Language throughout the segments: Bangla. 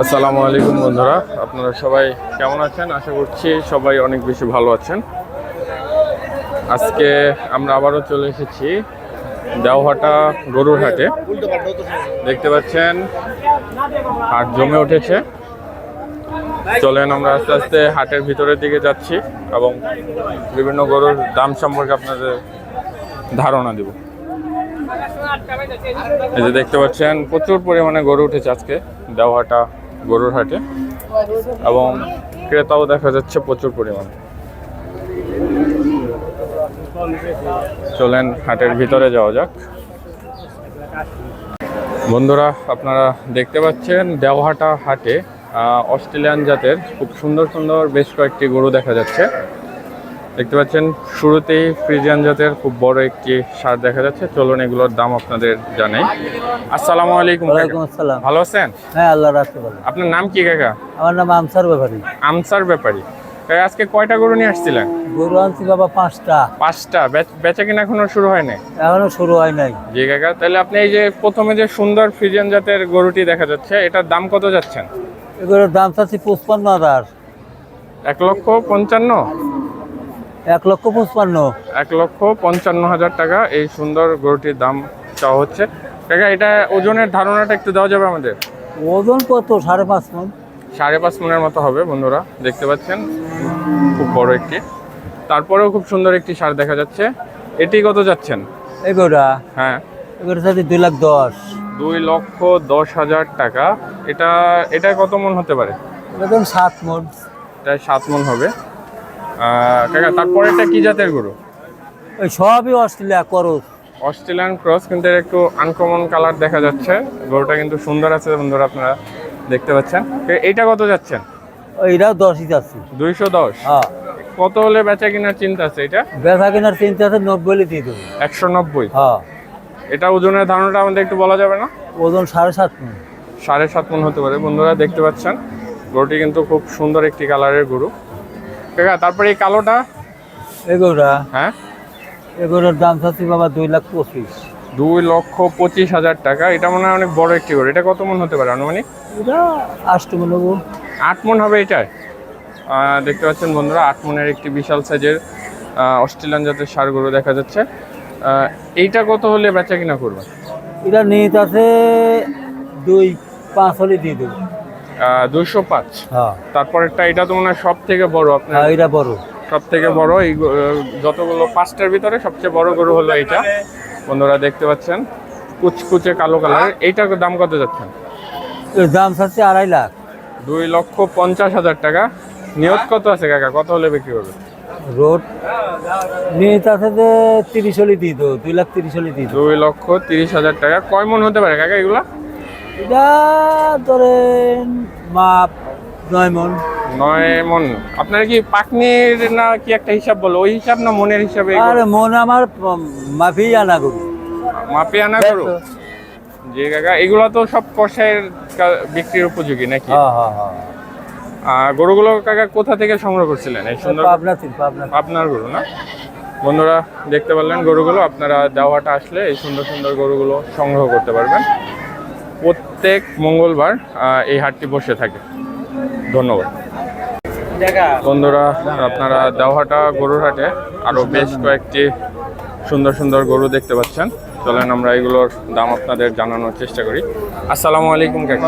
আসসালামু আলাইকুম বন্ধুরা, আপনারা সবাই কেমন আছেন? আশা করছি সবাই অনেক বেশি ভালো আছেন। আজকে আমরা আবারও চলে এসেছি দেওহাটা গরুর হাটে। দেখতে পাচ্ছেন হাট জমে উঠেছে। চলেন আমরা আস্তে আস্তে হাটের ভিতরের দিকে যাচ্ছি এবং বিভিন্ন গরুর দাম সম্পর্কে আপনাদের ধারণা দেব। এই যে দেখতে পাচ্ছেন প্রচুর পরিমাণে গরু উঠেছে আজকে দেওহাটা গরুর হাটে এবং ক্রেতাও দেখা যাচ্ছে প্রচুর পরিমাণে। চলেন হাটের ভিতরে যাওয়া যাক। বন্ধুরা, আপনারা দেখতে পাচ্ছেন দেওহাটা হাটে অস্ট্রেলিয়ান জাতের খুব সুন্দর সুন্দর বেশ কয়েকটি গরু দেখা যাচ্ছে। দেখতে পাচ্ছেন শুরুতেই ফ্রিজিয়ান জাতের খুব বড় একটি ষাঁড় দেখা যাচ্ছে। চলুন এগুলোর দাম আপনাদের জানাই। আসসালামু আলাইকুম। ওয়ালাইকুম আসসালাম। ভালো আছেন? হ্যাঁ, আল্লাহ রাখতে ভালো। আপনার নাম কি কাকা? আমার নাম আমসার ব্যাপারী। আমসার ব্যাপারী। আজকে কয়টা গরু নিয়ে আসছিলেন? গরু আনছি বাবা 5টা। 5টা। বেচা কিনা এখনো শুরু হয় নাই? এখনো শুরু হয় নাই। জি কাকা, তাহলে আপনি এই যে প্রথমে যে সুন্দর ফ্রিজিয়ান জাতের গরুটি দেখা যাচ্ছে, এটার দাম কত যাচ্ছেন? এগুলোর দাম চাচ্ছি 55,000। 1,55,000? 1,55,000। 1,55,000 টাকা এই সুন্দর গরুটির দাম চাওয়া হচ্ছে। কাকা, এটা ওজনের ধারণাটা একটু দেওয়া যাবে আমাদের? ওজন কত? 5.5 মণ। 5.5 মণের মতো হবে। বন্ধুরা দেখতে পাচ্ছেন খুব বড় একটি, তারপরেও খুব সুন্দর একটি ষাঁড় দেখা যাচ্ছে। এটি কত যাচ্ছেন? এগুলা হ্যাঁ, এগুলো চাচ্ছি 2,10,000। 2,10,000 টাকা। এটা কত মণ হতে পারে? একদম 7 মণ। এটা 7 মণ হবে। কাকা, তারপরে এটা কি জাতের গরু? ওই সবই অস্ট্রেলিয়া করস। অস্ট্রেলিয়ান ক্রস, কিন্তু এর একটু আনকমন কালার দেখা যাচ্ছে। গরুটা কিন্তু সুন্দর আছে বন্ধুরা, আপনারা দেখতে পাচ্ছেন। এইটা কত যাচ্ছেন? ওইটাও 10ই যাচ্ছি। 210? হ্যাঁ। কত হলে বেচা কিনার চিন্তা আছে? এটা বেচা কেনার চিন্তা আছে 90 দিয়ে দেবো। 190? হ্যাঁ। এটা ওজনের ধারণাটা আমাদের একটু বলা যাবে না? ওজন 7.5 মণ। 7.5 মণ হতে পারে। বন্ধুরা দেখতে পাচ্ছেন গরুটি কিন্তু খুব সুন্দর একটি কালারের গরু। কাকা, তারপরে এই কালোটা? এগুলা হ্যাঁ, এগুলোর দাম চাচ্ছি বাবা 2,25,000। 2,25,000 টাকা। এটা মনে হয় অনেক বড় একটি গরু। এটা কত মণ হতে পারে আনুমানিক? এটা 8 মণ নেবো। 8 মণ হবে এটায়। দেখতে পাচ্ছেন বন্ধুরা 8 মণের একটি বিশাল সাইজের অস্ট্রেলিয়ান জাতের ষাঁড় গরু দেখা যাচ্ছে। এইটা কত হলে বেচা কিনা করবেন? এটা নিট আছে 2.5 হলে দিয়ে দেবো। 205? হ্যাঁ। তারপরেরটা এটা তো মনে হয় সব থেকে বড় আপনার? হ্যাঁ, এটা বড়। সব থেকে বড় এই যতগুলো 5টার ভিতরে সবচেয়ে বড় গরু হলো এইটা। বন্ধুরা দেখতে পাচ্ছেন কুচকুচে কালো কালার। এইটার দাম কত যাচ্ছেন? এর দাম চাচ্ছে 2.5 লাখ। 2,50,000 টাকা। নিয়ত কত আছে কাকা? কত হলে বিক্রি করবে? রোড নিট আছে যে 30 হলে দিয়ে দেবো। 2,30,000 হলে দিয়ে দেবো। 2,30,000 টাকা। কয় মণ হতে পারে কাকা এগুলা? এটা ধরেন মাপ 9 মণ। 9 মণ। আপনার কি পাকনির না কি একটা হিসাব বলো, ওই হিসাব না মনের হিসাবে? আরে মন আমার মাফি আনা গরু। মাপে আনা করো? জি কাকা, এগুলো তো সব কষায়ের বিক্রির উপযোগী নাকি? হ্যাঁ হ্যাঁ হ্যাঁ। গরুগুলো কাকা কোথা থেকে সংগ্রহ করছিলেন? এই সুন্দর আপনার গরু না? বন্ধুরা দেখতে পারলেন গরুগুলো। আপনারা দেওয়াটা আসলে এই সুন্দর সুন্দর গরুগুলো সংগ্রহ করতে পারবেন। প্রত্যেক মঙ্গলবার এই হাটটি বসে থাকে। ধন্যবাদ বন্ধুরা। আপনারা দেওহাটা গরুর হাটে আরো বেশ কয়েকটি সুন্দর সুন্দর গরু দেখতে পাচ্ছেন। চলেন আমরা এগুলোর দাম আপনাদের জানানোর চেষ্টা করি। আসসালামু আলাইকুম কাকা।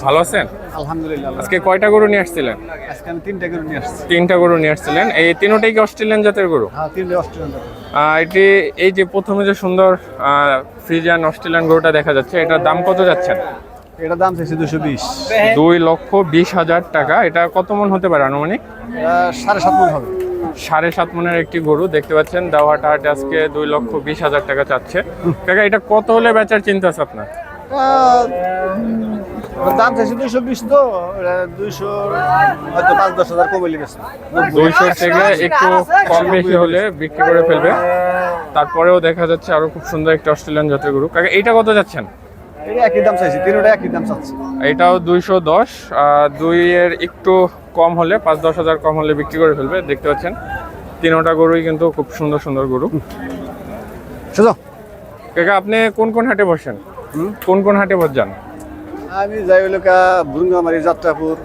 ভালো আছেন? আলহামদুলিল্লাহ। আজকে কয়টা গরু নিয়ে আসছিলেন? আজকে আমি 3টা গরু নিয়ে আসছি। 3টা গরু নিয়ে আসছিলেন। এই তিনটাই কি অস্ট্রেলিয়ান জাতের গরু? হ্যাঁ, 3টা অস্ট্রেলিয়ান জাতের। এটি এই যে প্রথমে যে সুন্দর ফ্রিজিয়ান অস্ট্রেলিয়ান গরুটা দেখা যাচ্ছে, এটার দাম কত যাচ্ছেন? এটার দাম চাইছে 220। 2,20,000 টাকা। এটা কত মণ হতে পারে আনুমানিক? 7.5 মণ হবে। 7.5 মণের একটি গরু দেখতে পাচ্ছেন। দেওয়াটা হাটে আজকে 2,20,000 টাকা চাচ্ছে। কাকা, এটা কত হলে বেচার চিন্তা আছে আপনার? দাম চাইছে 220, তো 200 হয়তো 5-10 হাজার কমে লেগেছে। 200 থেকে একটু কম বেশি হলে বিক্রি করে ফেলবে। তারপরেও দেখা যাচ্ছে আরো খুব সুন্দর একটা অস্ট্রেলিয়ান জাতের গরু। কাকা, এইটা কত যাচ্ছেন? এটা একই দাম চাইছি, 3টা একই দাম চাচ্ছে। এটাও 210। 2-এর একটু কম হলে 5-10 হাজার কম হলে বিক্রি করে ফেলবে। দেখতে পাচ্ছেন 3টা গরুই কিন্তু খুব সুন্দর সুন্দর গরু। সোজা কাকা, আপনি কোন কোন হাটে বসেন? কোন কোন হাটে যান? আমি যাই হলো বুরুঙ্গামারি, যাত্রাপুর,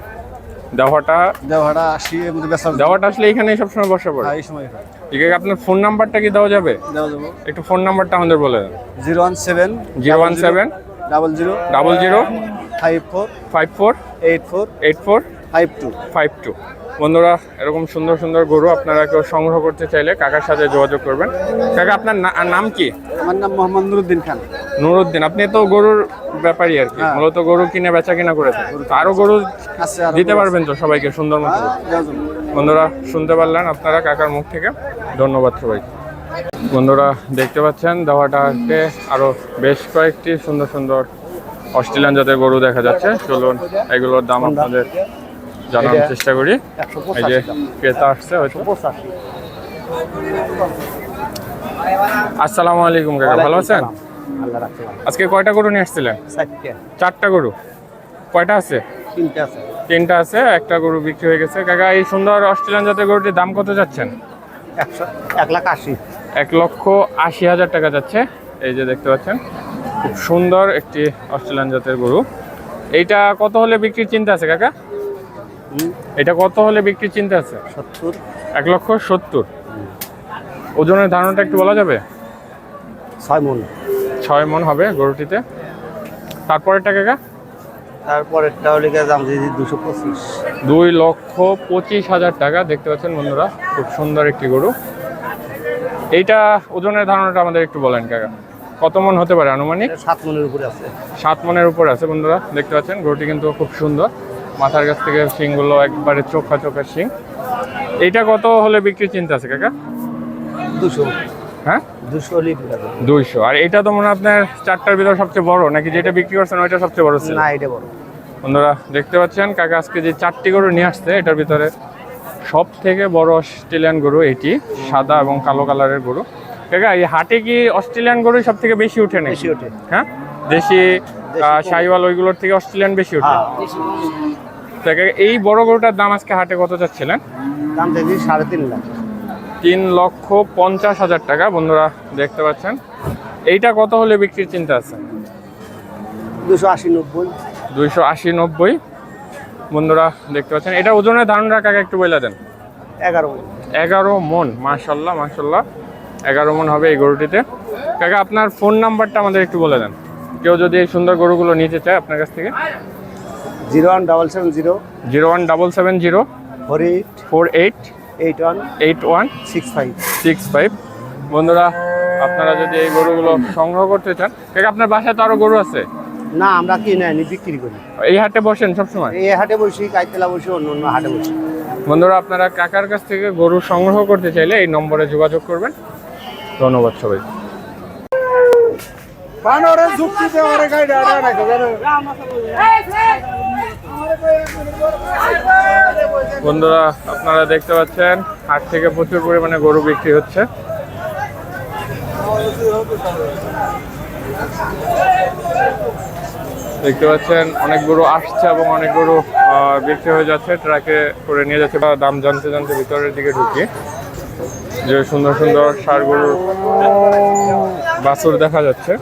দেওয়াটা দেওহাটা আসি, এর মধ্যে বেচা দেওয়াটা আসলে এখানেই সবসময় বসা পড়ে। এই সময় হয়। ঠিক আছে, আপনার ফোন নাম্বারটা কি দেওয়া যাবে? দেওয়া যাবো। একটু ফোন নাম্বারটা আমাদের বলে দেন। 017 017 00 00 54 54 84 84 52। 52। বন্ধুরা, এরকম সুন্দর সুন্দর গরু আপনারা কেউ সংগ্রহ করতে চাইলে কাকার সাথে যোগাযোগ করবেন। কাকা, আপনার নাম কি? আমার নাম মোহাম্মদ নুরুদ্দিন খান। নুরুদ্দিন। আপনি তো গরুর ব্যাপারী আর কি, হ্যাঁ। মূলত গরু কিনে বেচা কিনা করে থাকেন। আরো গরু আছে আর দিতে পারবেন তো সবাইকে সুন্দর মতো? দেওয়া যাবো। বন্ধুরা, শুনতে পারলেন আপনারা কাকার মুখ থেকে। ধন্যবাদ সবাইকে। বন্ধুরা, দেখতে পাচ্ছেন দেওয়াটাতে আরো বেশ কয়েকটি সুন্দর সুন্দর অস্ট্রেলিয়ান জাতের গরু দেখা যাচ্ছে। চলুন এগুলোর দাম আপনাদের জানার চেষ্টা করি। এই যে ক্রেতা আসছে হয়তো। আসসালামু আলাইকুম কাকা, ভালো আছেন? আজকে কয়টা গরু নিয়ে আসছিলেন? 4টা গরু। কয়টা আছে? 3টা আছে, একটা গরু বিক্রি হয়ে গেছে। কাকা, এই সুন্দর অস্ট্রেলিয়ান জাতের গরুটির দাম কত যাচ্ছেন? 1,80,000। 1,80,000 টাকা যাচ্ছে। এই যে দেখতে পাচ্ছেন, খুব সুন্দর একটি অস্ট্রেলিয়ান জাতের গরু। এইটা কত হলে বিক্রির চিন্তা আছে কাকা? এটা কত হলে বিক্রির চিন্তা আছে? 70। 1,70,000। ওজনের ধারণাটা একটু বলা যাবে? 6 মণ। 6 মণ হবে গরুটিতে। তারপরেরটা কাকা? তারপরেরটা হলে দাম দিয়েছি 225। 2,25,000 টাকা। দেখতে পাচ্ছেন বন্ধুরা, খুব সুন্দর একটি গরু। এইটা ওজনের ধারণাটা আমাদের একটু বলেন কাকা, কত মণ হতে পারে আনুমানিক? 7 মণের উপরে আছে। 7 মণের উপরে আছে। বন্ধুরা, দেখতে পাচ্ছেন গরুটি কিন্তু খুব সুন্দর। মাথার কাছ থেকে শিংগুলো একবারে চোখা চোখা শিং। এইটা কত হলে বিক্রির চিন্তা আছে কাকা? 200। হ্যাঁ, 200 হলেই বিক্রি হবে। 200। আর এটা তো মনে হয় আপনার 4টার ভিতর সবচেয়ে বড়, নাকি যেটা বিক্রি করছেন ওইটা সবচেয়ে বড় ছিল? না, এটা বড়। বন্ধুরা, দেখতে পাচ্ছেন কাকা আজকে যে 4টি গরু নিয়ে আসছে, এটার ভিতরে সব থেকে বড় অস্ট্রেলিয়ান গরু এটি, সাদা এবং কালো কালারের গরু। কাকা, এই হাটে কি অস্ট্রেলিয়ান গরু সব থেকে বেশি উঠে নাকি? বেশি ওঠে। হ্যাঁ, দেশি শাহিওয়াল ওইগুলোর থেকে অস্ট্রেলিয়ান বেশি উঠে। হ্যাঁ। তো কাকা, এই বড় গরুটার দাম আজকে হাটে কত চাচ্ছিলেন? দাম দিয়েছি 3.5 লাখ। 3,50,000 টাকা। বন্ধুরা, দেখতে পাচ্ছেন। এইটা কত হলে বিক্রির চিন্তা আছে? 280-90। 280-90। বন্ধুরা, দেখতে পাচ্ছেন। এটা ওজনের ধারণা কাকা একটু বলে দেন। 11 মণ। 11 মণ। মাশাল্লাহ মাশাল্লাহ, 11 মণ হবে এই গরুটিতে। কাকা, আপনার ফোন নাম্বারটা আমাদের একটু বলে দেন, কেউ যদি এই সুন্দর গরুগুলো নিতে চায় আপনার কাছ থেকে। 01770 01770 48 48 81 81 65। 65। বন্ধুরা, আপনারা যদি এই গরুগুলো সংগ্রহ করতে চান, কাকা আপনার বাসায় তো আরো গরু আছে? না, আমরা কিনে আনি, বিক্রি করি। এই হাটে বসেন সবসময়? এই হাটে বসি, কাইতলা বসি, অন্য অন্য হাটে বসি। বন্ধুরা, আপনারা কাকার কাছ থেকে গরু সংগ্রহ করতে চাইলে এই নম্বরে যোগাযোগ করবেন। ধন্যবাদ সবাই। বন্ধুরা, আপনারা দেখতে পাচ্ছেন হাট থেকে প্রচুর পরিমাণে গরু বিক্রি হচ্ছে। দেখতে পাচ্ছেন অনেক গরু আসছে এবং অনেক গরু বিক্রি হয়ে যাচ্ছে, ট্রাকে করে নিয়ে যাচ্ছে। দাম জানতে জানতে ভিতরের দিকে ঢুকি, যে সুন্দর সুন্দর ষাঁড় গরুর বাছুর দেখা যাচ্ছে।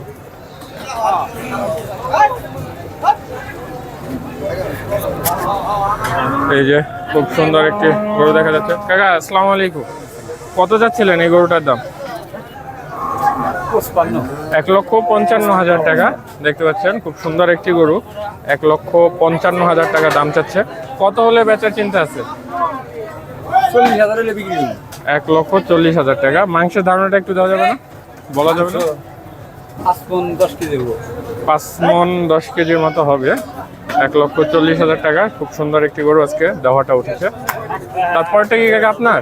এই যে খুব সুন্দর একটি গরু দেখা যাচ্ছে। কাকা, আসসালামু আলাইকুম। কত যাচ্ছিলেন এই গরুটার দাম? 1,55,000 টাকা। দেখতে পাচ্ছেন খুব সুন্দর একটি গরু, 1,55,000 টাকা দাম চাচ্ছে। কত হলে বেচার চিন্তা আছে? 40,000 হলে বিক্রি হবে। 1,40,000 টাকা। মাংসের ধারণাটা একটু দেওয়া যাবে না, বলা যাবে না? 5 মণ 10 কেজি দেবো। 5 মণ 10 কেজির মতো হবে। 1,40,000 টাকা। খুব সুন্দর একটি গরু আজকে দেওয়াটা উঠেছে। তারপরটা কি কাকা আপনার?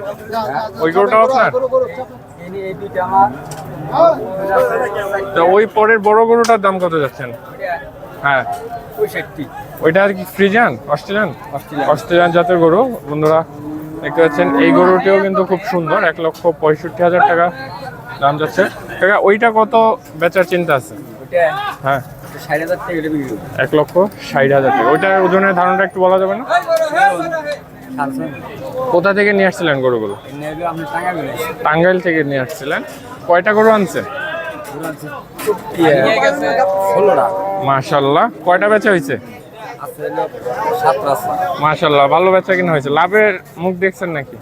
ওই গরুটাও আপনার? এই দুইটা আমার। তো ওই পরের বড় গরুটার দাম কত যাচ্ছেন? হ্যাঁ, 65। ওইটা কি ফ্রিজিয়ান? অস্ট্রেলিয়ান জাতের গরু। বন্ধুরা, দেখতে পাচ্ছেন এই গরুটিও কিন্তু খুব সুন্দর। 1,65,000 টাকা দাম যাচ্ছে। কাকা, ওইটা কত বেচার চিন্তা আছে? ওটা হ্যাঁ, 60,000 টাকা বিক্রি হবে। 1,60,000 টাকা। ওইটার ওজনের ধারণাটা একটু বলা যাবে না? কোথা থেকে নিয়ে আসছিলেন গরুগুলো? আপনি টাকা গেলে টাঙ্গাইল থেকে নিয়ে আসছিলেন। কয়টা গরু আনছেন? 16টা। মাশাআল্লাহ, কয়টা বেচা হয়েছে? মাশাআল্লাহ, ভালো বেচা কিনা হয়েছে। লাভের মুখ দেখছেন নাকি?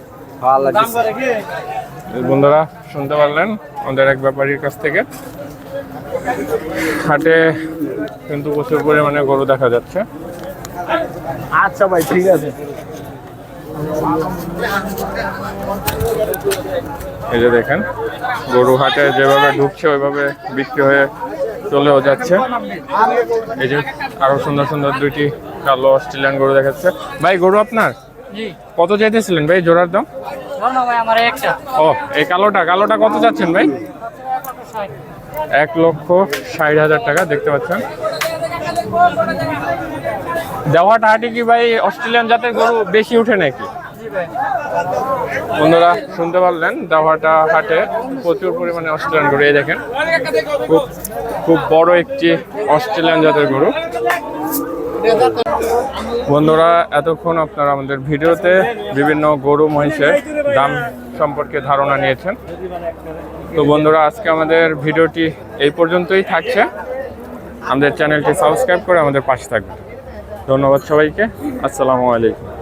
বন্ধুরা শুনতে পারলেন আমাদের এক ব্যাপারীর কাছ থেকে। হাটে কিন্তু প্রচুর পরিমাণে গরু দেখা যাচ্ছে। আচ্ছা ভাই, ঠিক আছে। এই যে দেখেন গরু হাটে যেভাবে ঢুকছে ওইভাবে বিক্রি হয়ে চলেও যাচ্ছে। এই যে আরো সুন্দর সুন্দর দুইটি কালো অস্ট্রেলিয়ান গরু দেখাচ্ছে। ভাই গরু আপনার? কত চাইতেছিলেন ভাই জোড়ার দাম? ও এই কালোটা কত চাচ্ছেন ভাই? 1,60,000 টাকা। দেখতে পাচ্ছেন দেওয়াটা হাটে কি ভাই অস্ট্রেলিয়ান জাতের গরু বেশি উঠে নাকি? বন্ধুরা শুনতে পারলেন দেওয়াটা হাটে প্রচুর পরিমাণে অস্ট্রেলিয়ান গরু। এই দেখেন খুব বড় একটি অস্ট্রেলিয়ান জাতের গরু। বন্ধুরা এতক্ষণ আপনারা আমাদের ভিডিওতে বিভিন্ন গরু মহিষের দাম সম্পর্কে ধারণা নিয়েছেন। তো বন্ধুরা আজকে আমাদের ভিডিওটি এই পর্যন্তই থাকছে। আমাদের চ্যানেলটি সাবস্ক্রাইব করে আমাদের পাশে থাকবেন। ধন্যবাদ সবাইকে। আসসালামু আলাইকুম।